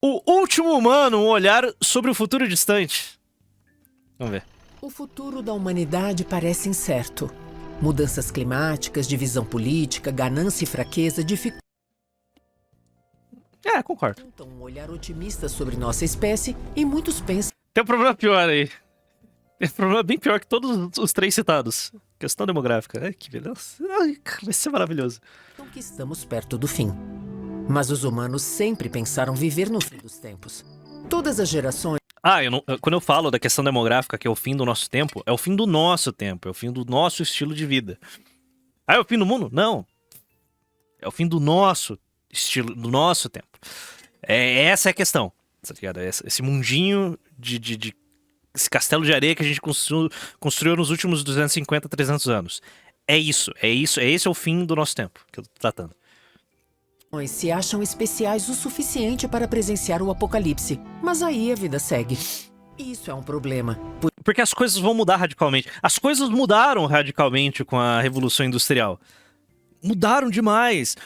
O último humano, um olhar sobre o futuro distante. Vamos ver. O futuro da humanidade parece incerto. Mudanças climáticas, divisão política, ganância e fraqueza dificultam Concordo. um olhar otimista sobre nossa espécie e muitos pensam Tem um problema pior aí. Tem um problema bem pior que todos os três citados. Questão demográfica. Ai, que beleza. Ai, cara, vai ser maravilhoso. que estamos perto do fim. Mas os humanos sempre pensaram viver no fim dos tempos. Todas as gerações Quando eu falo da questão demográfica, que é o fim do nosso tempo, é o fim do nosso tempo, é o fim do nosso estilo de vida. Ah, é o fim do mundo? Não. É o fim do nosso estilo, do nosso tempo. Essa é a questão, tá ligado? Esse mundinho esse castelo de areia que a gente construiu nos últimos 250, 300 anos. Esse é o fim do nosso tempo que eu tô tratando. se acham especiais o suficiente para presenciar o apocalipse. Mas aí a vida segue. Isso é um problema. Porque as coisas vão mudar radicalmente. As coisas mudaram radicalmente com a Revolução Industrial. Mudaram demais.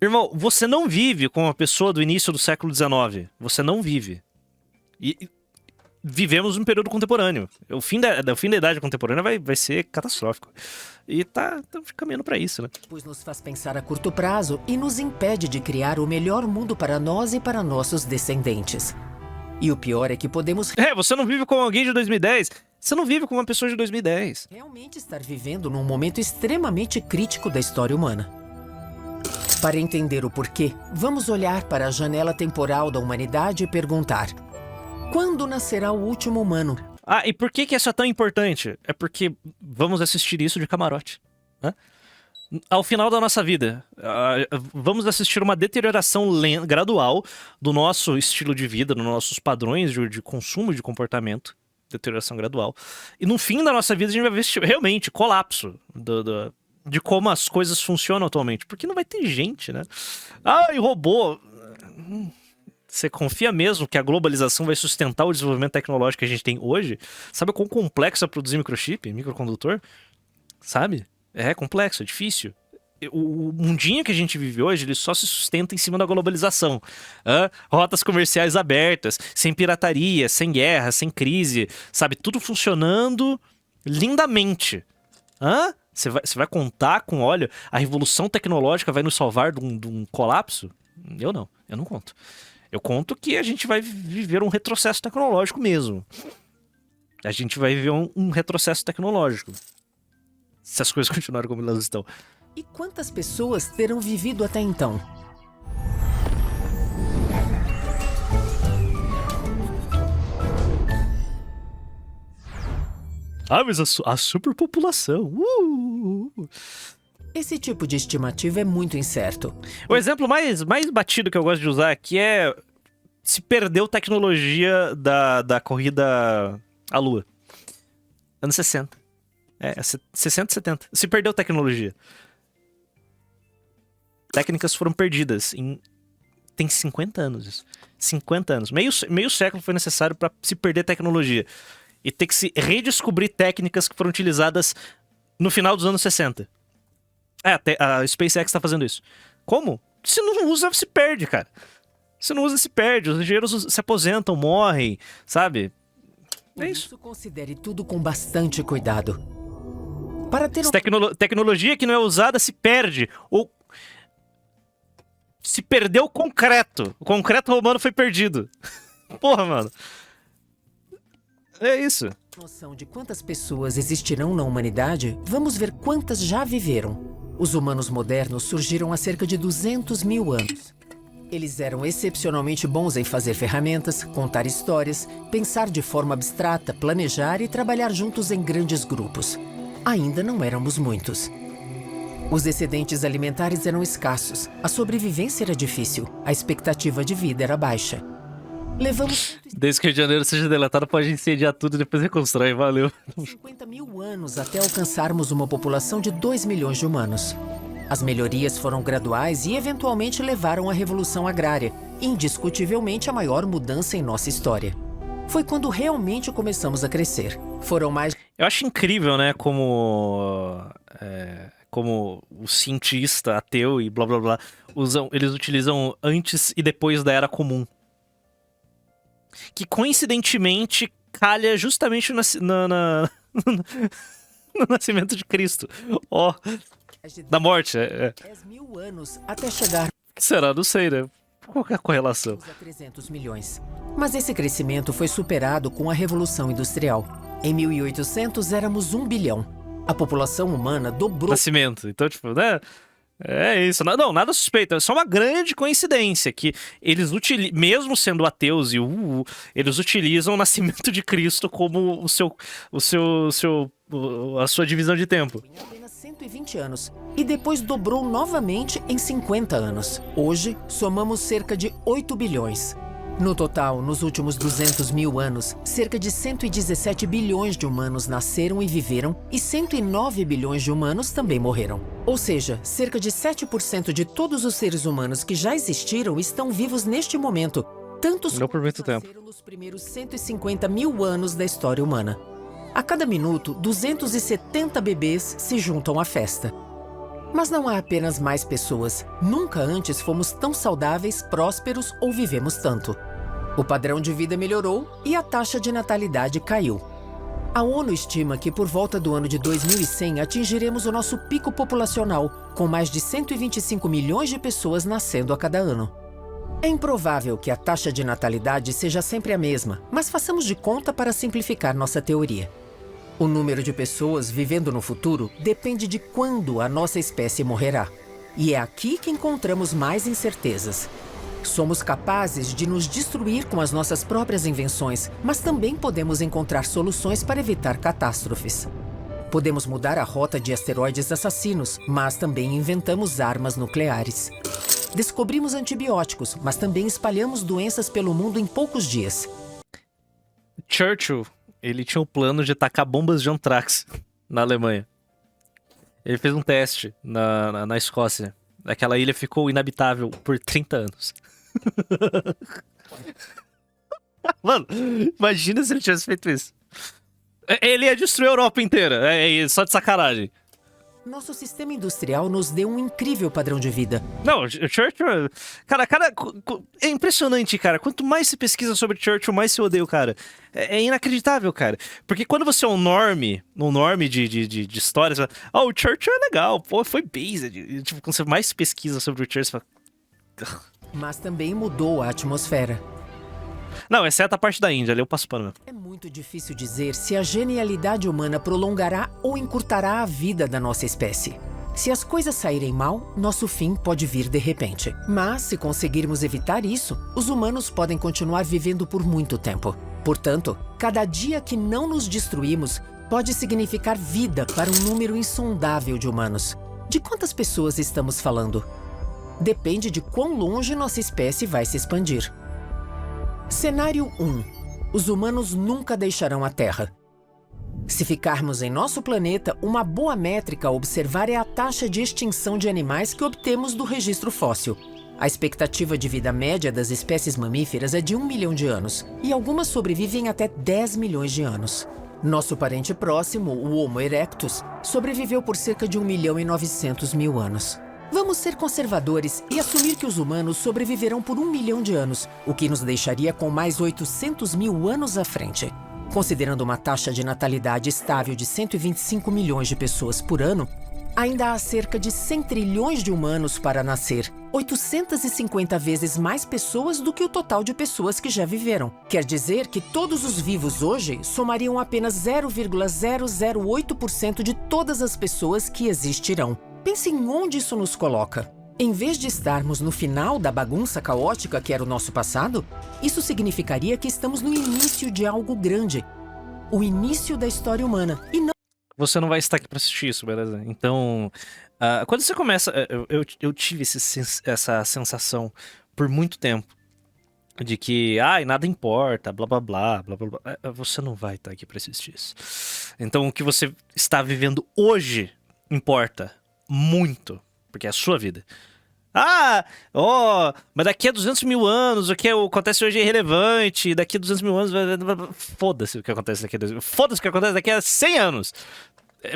Irmão, você não vive com uma pessoa do início do século XIX. Você não vive. E vivemos um período contemporâneo. O fim da idade contemporânea vai ser catastrófico. E estamos caminhando para isso, né? Pois nos faz pensar a curto prazo e nos impede de criar o melhor mundo para nós e para nossos descendentes. E o pior é que podemos Você não vive com alguém de 2010. Você não vive com uma pessoa de 2010. realmente estar vivendo num momento extremamente crítico da história humana. Para entender o porquê, vamos olhar para a janela temporal da humanidade e perguntar: quando nascerá o último humano? E por que isso é tão importante? É porque vamos assistir isso de camarote. Né? Ao final da nossa vida, vamos assistir uma deterioração gradual do nosso estilo de vida, dos nossos padrões de consumo e de comportamento. Deterioração gradual. E no fim da nossa vida a gente vai ver realmente colapso de como as coisas funcionam atualmente. Porque não vai ter gente, né? E robô. Você confia mesmo que a globalização vai sustentar o desenvolvimento tecnológico que a gente tem hoje? Sabe quão complexo é produzir microchip, microcondutor? Sabe? É complexo, é difícil. O mundinho que a gente vive hoje, ele só se sustenta em cima da globalização. Rotas comerciais abertas, sem pirataria, sem guerra, sem crise, sabe? Tudo funcionando lindamente. Você vai contar com, olha, a revolução tecnológica vai nos salvar de um colapso? Eu não conto. Eu conto que a gente vai viver um retrocesso tecnológico mesmo. A gente vai viver um retrocesso tecnológico. Se as coisas continuarem como elas estão. E quantas pessoas terão vivido até então? Mas a superpopulação. Esse tipo de estimativa é muito incerto. O exemplo mais batido que eu gosto de usar aqui é se perdeu tecnologia da corrida à Lua. Anos 60. 60, 70. Se perdeu tecnologia. Técnicas foram perdidas. Tem 50 anos isso. 50 anos. Meio século foi necessário para se perder tecnologia. E ter que se redescobrir técnicas que foram utilizadas no final dos anos 60. Até a SpaceX tá fazendo isso. Como? Se não usa, se perde, cara. Se não usa, se perde. Os engenheiros se aposentam, morrem, sabe? É isso. Considere tudo com bastante cuidado. Para ter tecnologia que não é usada se perde. Ou se perdeu o concreto. O concreto romano foi perdido. Porra, mano. É isso. Noção de quantas pessoas existirão na humanidade, vamos ver quantas já viveram. Os humanos modernos surgiram há cerca de 200 mil anos. Eles eram excepcionalmente bons em fazer ferramentas, contar histórias, pensar de forma abstrata, planejar e trabalhar juntos em grandes grupos. Ainda não éramos muitos. Os excedentes alimentares eram escassos, a sobrevivência era difícil, a expectativa de vida era baixa. Levamos... Desde que o Rio de Janeiro seja deletado, pode incendiar tudo e depois reconstrói, valeu. 50 mil anos até alcançarmos uma população de 2 milhões de humanos. As melhorias foram graduais e eventualmente levaram à Revolução Agrária, indiscutivelmente a maior mudança em nossa história. Foi quando realmente começamos a crescer. Foram mais... Eu acho incrível, né, como como o cientista ateu e blá blá blá, eles utilizam antes e depois da Era Comum. Que coincidentemente calha justamente no nascimento de Cristo. Ó, da morte. 10.000 anos até chegar... O que será? Não sei, né? Qual que é a correlação? A 300 milhões. Mas esse crescimento foi superado com a Revolução Industrial. Em 1800 éramos 1 bilhão. A população humana dobrou... Nascimento. Então, tipo, né? É isso. Não, nada suspeito. É só uma grande coincidência que eles utilizam, mesmo sendo ateus e eles utilizam o nascimento de Cristo como a sua divisão de tempo. Em apenas 120 anos. E depois dobrou novamente em 50 anos. Hoje, somamos cerca de 8 bilhões. No total, nos últimos 200 mil anos, cerca de 117 bilhões de humanos nasceram e viveram e 109 bilhões de humanos também morreram. Ou seja, cerca de 7% de todos os seres humanos que já existiram estão vivos neste momento. Tantos não por muito tempo. Nasceram nos primeiros 150 mil anos da história humana. A cada minuto, 270 bebês se juntam à festa. Mas não há apenas mais pessoas. Nunca antes fomos tão saudáveis, prósperos ou vivemos tanto. O padrão de vida melhorou e a taxa de natalidade caiu. A ONU estima que por volta do ano de 2100 atingiremos o nosso pico populacional, com mais de 125 milhões de pessoas nascendo a cada ano. É improvável que a taxa de natalidade seja sempre a mesma, mas façamos de conta para simplificar nossa teoria. O número de pessoas vivendo no futuro depende de quando a nossa espécie morrerá. E é aqui que encontramos mais incertezas. Somos capazes de nos destruir com as nossas próprias invenções, mas também podemos encontrar soluções para evitar catástrofes. Podemos mudar a rota de asteroides assassinos, mas também inventamos armas nucleares. Descobrimos antibióticos, mas também espalhamos doenças pelo mundo em poucos dias. Churchill, ele tinha o plano de tacar bombas de anthrax na Alemanha. Ele fez um teste na Escócia. Aquela ilha ficou inabitável por 30 anos. Mano, imagina se ele tivesse feito isso. Ele ia destruir a Europa inteira, só de sacanagem. Nosso sistema industrial nos deu um incrível padrão de vida. Não, o Churchill... Cara, é impressionante, cara. Quanto mais se pesquisa sobre Churchill, mais se odeia o cara. É inacreditável, cara. Porque quando você é um norme de histórias... o Churchill é legal, pô, foi base. Tipo, quando você mais se pesquisa sobre o Churchill, você fala... Mas também mudou a atmosfera. Não, exceto a parte da Índia, ali eu passo pano. É muito difícil dizer se a genialidade humana prolongará ou encurtará a vida da nossa espécie. Se as coisas saírem mal, nosso fim pode vir de repente. Mas, se conseguirmos evitar isso, os humanos podem continuar vivendo por muito tempo. Portanto, cada dia que não nos destruímos pode significar vida para um número insondável de humanos. De quantas pessoas estamos falando? Depende de quão longe nossa espécie vai se expandir. Cenário 1. Os humanos nunca deixarão a Terra. Se ficarmos em nosso planeta, uma boa métrica a observar é a taxa de extinção de animais que obtemos do registro fóssil. A expectativa de vida média das espécies mamíferas é de 1 milhão de anos, e algumas sobrevivem até 10 milhões de anos. Nosso parente próximo, o Homo erectus, sobreviveu por cerca de 1 milhão e 900 mil anos. Vamos ser conservadores e assumir que os humanos sobreviverão por 1 milhão de anos, o que nos deixaria com mais 800 mil anos à frente. Considerando uma taxa de natalidade estável de 125 milhões de pessoas por ano, ainda há cerca de 100 trilhões de humanos para nascer, 850 vezes mais pessoas do que o total de pessoas que já viveram. Quer dizer que todos os vivos hoje somariam apenas 0,008% de todas as pessoas que existirão. Pense em onde isso nos coloca. Em vez de estarmos no final da bagunça caótica que era o nosso passado, isso significaria que estamos no início de algo grande. O início da história humana. E não... Você não vai estar aqui pra assistir isso, beleza? Então, quando você começa... Eu tive essa sensação por muito tempo. De que, nada importa, blá blá blá, blá blá blá. Você não vai estar aqui pra assistir isso. Então, o que você está vivendo hoje importa muito, porque é a sua vida. Mas daqui a 200 mil anos, o que acontece hoje é irrelevante, daqui a 200 mil anos, foda-se o que acontece daqui a 200 foda-se o que acontece daqui a 100 anos.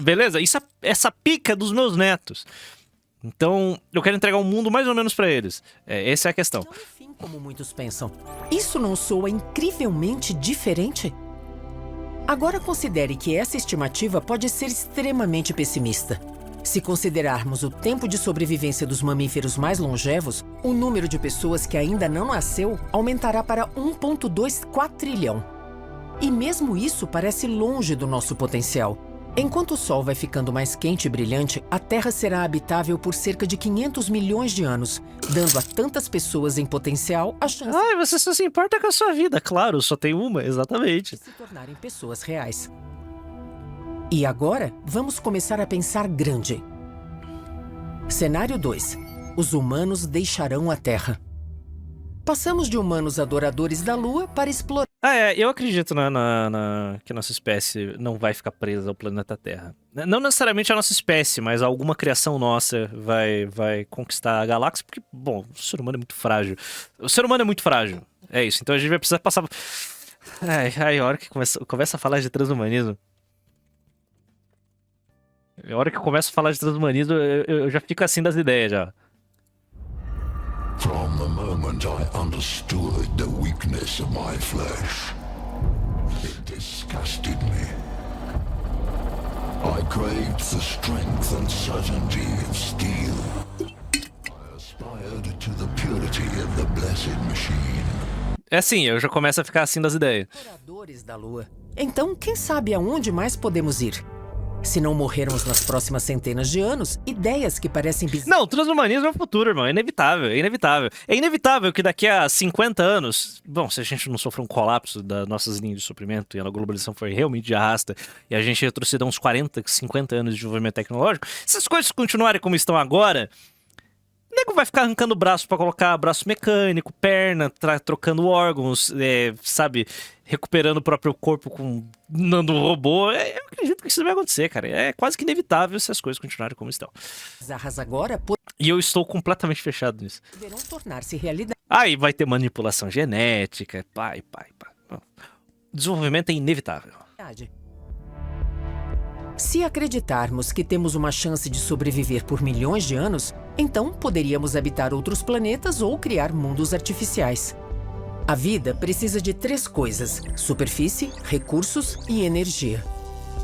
Beleza? Essa pica é dos meus netos. Então, eu quero entregar um mundo mais ou menos pra eles. Essa é a questão. Não é fim como muitos pensam. Isso não soa incrivelmente diferente? Agora considere que essa estimativa pode ser extremamente pessimista. Se considerarmos o tempo de sobrevivência dos mamíferos mais longevos, o número de pessoas que ainda não nasceu aumentará para 1,2 quatrilhão. E mesmo isso parece longe do nosso potencial. Enquanto o Sol vai ficando mais quente e brilhante, a Terra será habitável por cerca de 500 milhões de anos, dando a tantas pessoas em potencial a chance Ai, você só se importa com a sua vida. Claro, só tem uma, exatamente. de se tornarem pessoas reais. E agora, vamos começar a pensar grande. Cenário 2. Os humanos deixarão a Terra. Passamos de humanos adoradores da Lua para explorar. Eu acredito que nossa espécie não vai ficar presa ao planeta Terra. Não necessariamente a nossa espécie, mas alguma criação nossa vai conquistar a galáxia, porque, bom, o ser humano é muito frágil. O ser humano é muito frágil. É isso. Então a gente vai precisar passar. A hora que começa a falar de transhumanismo. A hora que eu começo a falar de transhumanismo, eu já fico assim das ideias já. From the moment I understood the weakness of my flesh, it disgusted me. I craved the strength and certainty of steel. I aspired to the purity of the blessed machine. É assim, eu já começo a ficar assim das ideias. Exploradores da Lua. Então, quem sabe aonde mais podemos ir? Se não morrermos nas próximas centenas de anos, ideias que parecem bizarras. Não, o transhumanismo é o futuro, irmão. É inevitável, é inevitável. É inevitável que daqui a 50 anos... Bom, se a gente não sofrer um colapso das nossas linhas de suprimento e a globalização for realmente de arrasta e a gente retroceder uns 40, 50 anos de desenvolvimento tecnológico, se as coisas continuarem como estão agora... O nego vai ficar arrancando braço pra colocar braço mecânico, perna, trocando órgãos, sabe? Recuperando o próprio corpo com dando um robô. Eu acredito que isso vai acontecer, cara. É quase que inevitável se as coisas continuarem como estão. Bizarras agora E eu estou completamente fechado nisso. poderão tornar-se realidade. Aí vai ter manipulação genética, pai. Bom, desenvolvimento é inevitável. Se acreditarmos que temos uma chance de sobreviver por milhões de anos, então poderíamos habitar outros planetas ou criar mundos artificiais. A vida precisa de 3 coisas: superfície, recursos e energia.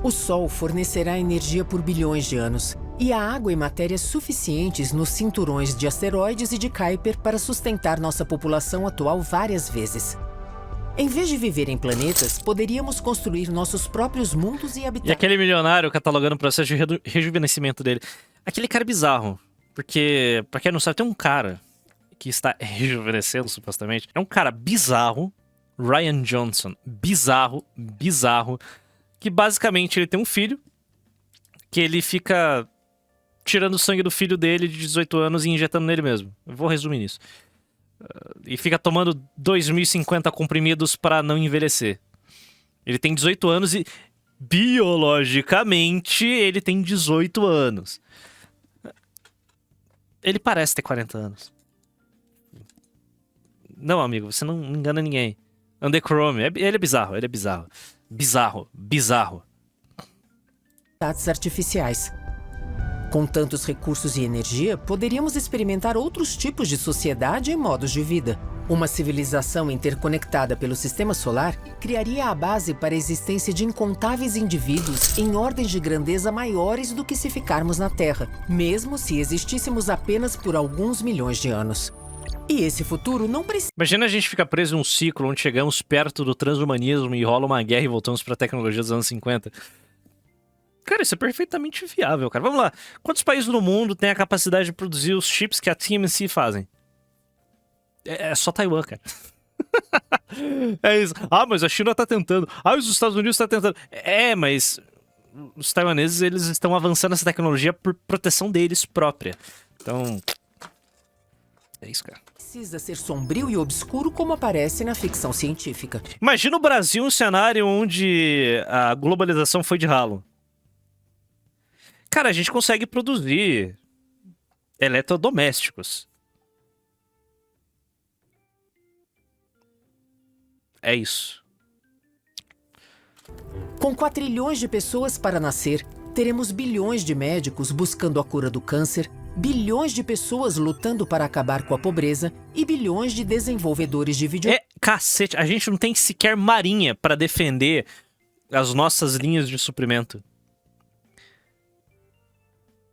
O Sol fornecerá energia por bilhões de anos, e há água e matérias suficientes nos cinturões de asteroides e de Kuiper para sustentar nossa população atual várias vezes. Em vez de viver em planetas, poderíamos construir nossos próprios mundos e habitar. E aquele milionário catalogando o processo de rejuvenescimento dele. Aquele cara é bizarro. Porque, pra quem não sabe, tem um cara que está rejuvenescendo, supostamente. É um cara bizarro, Ryan Johnson. Bizarro. Que basicamente ele tem um filho, que ele fica tirando o sangue do filho dele de 18 anos e injetando nele mesmo. Eu vou resumir nisso. E fica tomando 2050 comprimidos pra não envelhecer. Ele tem 18 anos e, biologicamente, ele tem 18 anos. Ele parece ter 40 anos. Não, amigo, você não engana ninguém. Underchrome, ele é bizarro. Bizarro. Habitats artificiais. Com tantos recursos e energia, poderíamos experimentar outros tipos de sociedade e modos de vida. Uma civilização interconectada pelo sistema solar criaria a base para a existência de incontáveis indivíduos em ordens de grandeza maiores do que se ficarmos na Terra, mesmo se existíssemos apenas por alguns milhões de anos. E esse futuro não precisa... Imagina a gente ficar preso em um ciclo onde chegamos perto do transhumanismo e rola uma guerra e voltamos pra tecnologia dos anos 50. Cara, isso é perfeitamente viável, cara. Vamos lá. Quantos países no mundo têm a capacidade de produzir os chips que a TSMC fazem? É só Taiwan, cara. É isso. Ah, mas a China tá tentando. Ah, os Estados Unidos tá tentando. Mas os taiwaneses, eles estão avançando essa tecnologia por proteção deles própria. Então... é isso, cara. Precisa ser sombrio e obscuro como aparece na ficção científica. Imagina o Brasil um cenário onde a globalização foi de ralo. Cara, a gente consegue produzir eletrodomésticos. É isso. Com 4 trilhões de pessoas para nascer, teremos bilhões de médicos buscando a cura do câncer, bilhões de pessoas lutando para acabar com a pobreza e bilhões de desenvolvedores de videogames. Cacete, a gente não tem sequer marinha pra defender as nossas linhas de suprimento.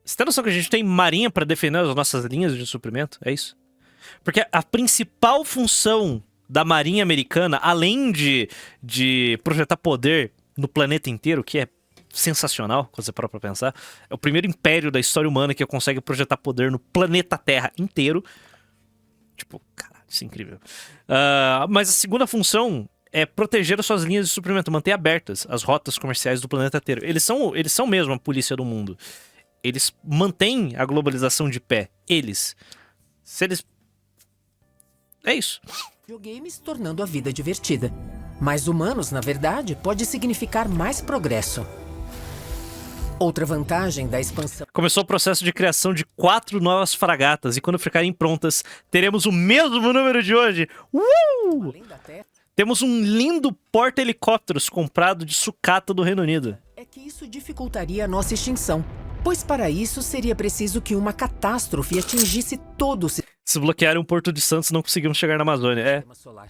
Você tem noção que a gente tem marinha pra defender as nossas linhas de suprimento? É isso? Porque a principal função da marinha americana, além de projetar poder no planeta inteiro, que é sensacional, quando você para pra pensar, é o primeiro império da história humana que consegue projetar poder no planeta Terra inteiro. Tipo, caralho, isso é incrível. Mas a segunda função é proteger as suas linhas de suprimento, manter abertas as rotas comerciais do planeta inteiro. Eles são mesmo a polícia do mundo. Eles mantêm a globalização de pé. Se eles... É isso. Videogames tornando a vida divertida. Mais humanos, na verdade, pode significar mais progresso. Outra vantagem da expansão... Começou o processo de criação de 4 novas fragatas e quando ficarem prontas, teremos o mesmo número de hoje. Além da Terra, Temos um lindo porta-helicópteros comprado de sucata do Reino Unido. é que isso dificultaria a nossa extinção, pois para isso seria preciso que uma catástrofe atingisse todo o Se bloquearem o Porto de Santos, não conseguimos chegar na Amazônia. sistema solar.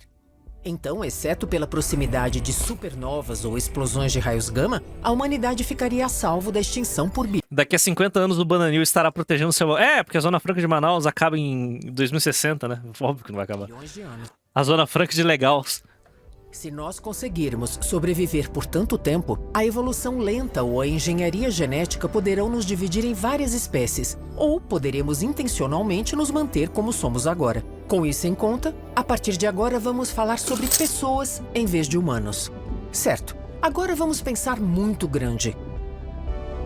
Então, exceto pela proximidade de supernovas ou explosões de raios gama, a humanidade ficaria a salvo da extinção por Daqui a 50 anos o Bananil estará protegendo seu... porque a Zona Franca de Manaus acaba em 2060, né? Óbvio que não vai acabar. bilhões de anos. A Zona Franca de Legals. Se nós conseguirmos sobreviver por tanto tempo, a evolução lenta ou a engenharia genética poderão nos dividir em várias espécies, ou poderemos intencionalmente nos manter como somos agora. Com isso em conta, a partir de agora vamos falar sobre pessoas em vez de humanos. Certo, agora vamos pensar muito grande.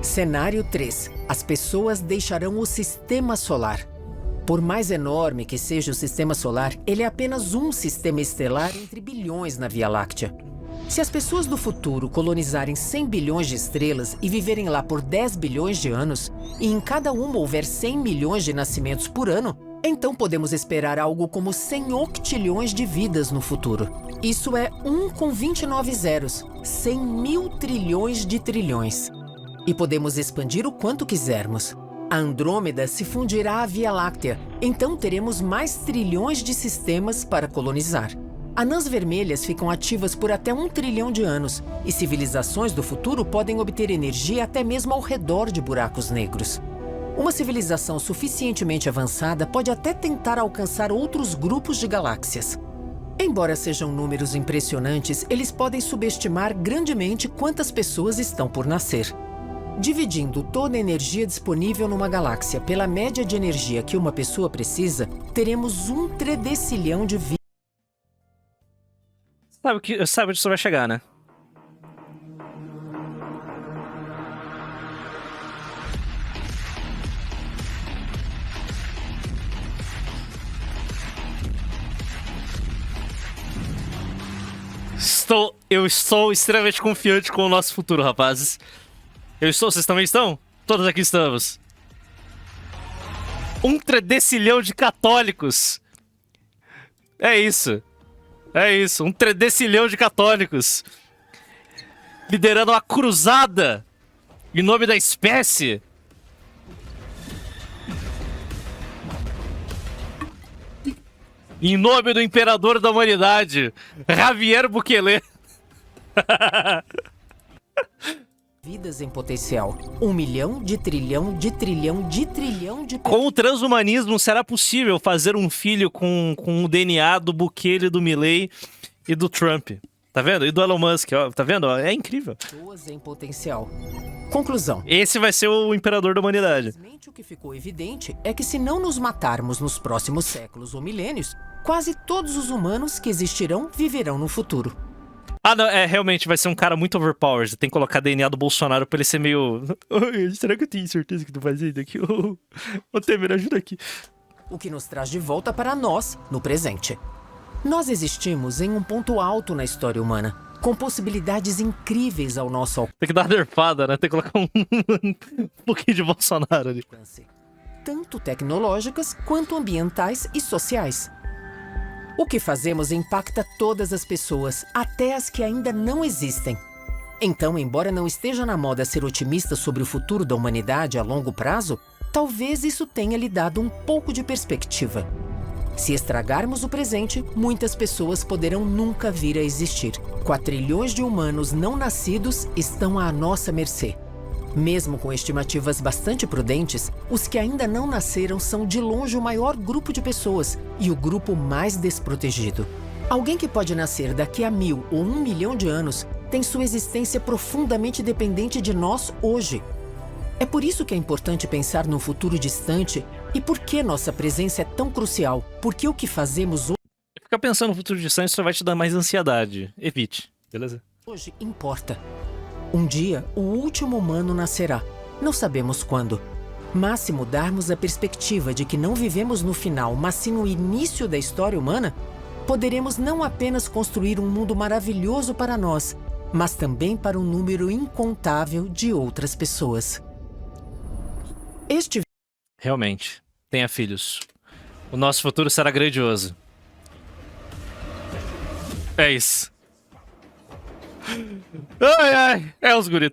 Cenário 3. As pessoas deixarão o sistema solar. Por mais enorme que seja o sistema solar, ele é apenas um sistema estelar entre bilhões na Via Láctea. Se as pessoas do futuro colonizarem 100 bilhões de estrelas e viverem lá por 10 bilhões de anos, e em cada uma houver 100 milhões de nascimentos por ano, então podemos esperar algo como 100 octilhões de vidas no futuro. Isso é 1 com 29 zeros, 100 mil trilhões de trilhões. E podemos expandir o quanto quisermos. A Andrômeda se fundirá à Via Láctea, então teremos mais trilhões de sistemas para colonizar. Anãs vermelhas ficam ativas por até 1 trilhão de anos, e civilizações do futuro podem obter energia até mesmo ao redor de buracos negros. Uma civilização suficientemente avançada pode até tentar alcançar outros grupos de galáxias. Embora sejam números impressionantes, eles podem subestimar grandemente quantas pessoas estão por nascer. Dividindo toda a energia disponível numa galáxia pela média de energia que uma pessoa precisa, teremos 1 tredecilhão de vidas. Sabe onde isso vai chegar, né? Eu estou extremamente confiante com o nosso futuro, rapazes. Vocês também estão? Todos aqui estamos. 1 tredecilhão de católicos. É isso. 1 tredecilhão de católicos. Liderando uma cruzada em nome da espécie. Em nome do imperador da humanidade, Javier Bukele. Vidas em potencial. 1 milhão de trilhão de trilhão de trilhão de... Com o transhumanismo, será possível fazer um filho com o DNA do Bukele, do Milley e do Trump. Tá vendo? E do Elon Musk, ó. Tá vendo? É incrível. Pessoas em potencial. Conclusão. Esse vai ser o imperador da humanidade. Simplesmente o que ficou evidente é que se não nos matarmos nos próximos séculos ou milênios, quase todos os humanos que existirão viverão no futuro. Não, realmente vai ser um cara muito overpowered. Tem que colocar DNA do Bolsonaro pra ele ser meio... será que eu tenho certeza que tu faz isso aqui? Ô, Temer, ajuda aqui. O que nos traz de volta para nós, no presente. Nós existimos em um ponto alto na história humana, com possibilidades incríveis ao nosso Tem que dar uma nerfada, né? Tem que colocar um pouquinho de Bolsonaro ali. alcance, tanto tecnológicas quanto ambientais e sociais. O que fazemos impacta todas as pessoas, até as que ainda não existem. Então, embora não esteja na moda ser otimista sobre o futuro da humanidade a longo prazo, talvez isso tenha lhe dado um pouco de perspectiva. Se estragarmos o presente, muitas pessoas poderão nunca vir a existir. 4 trilhões de humanos não nascidos estão à nossa mercê. Mesmo com estimativas bastante prudentes, os que ainda não nasceram são de longe o maior grupo de pessoas e o grupo mais desprotegido. Alguém que pode nascer daqui a 1000 ou 1 milhão de anos tem sua existência profundamente dependente de nós hoje. É por isso que é importante pensar num futuro distante e por que nossa presença é tão crucial. Porque o que fazemos Ficar pensando no futuro distante só vai te dar mais ansiedade. Evite, beleza? hoje importa. Um dia, o último humano nascerá. Não sabemos quando. Mas se mudarmos a perspectiva de que não vivemos no final, mas sim no início da história humana, poderemos não apenas construir um mundo maravilhoso para nós, mas também para um número incontável de outras pessoas. Este Realmente. Tenha filhos. O nosso futuro será grandioso. É isso. Ai, ai. É os guri.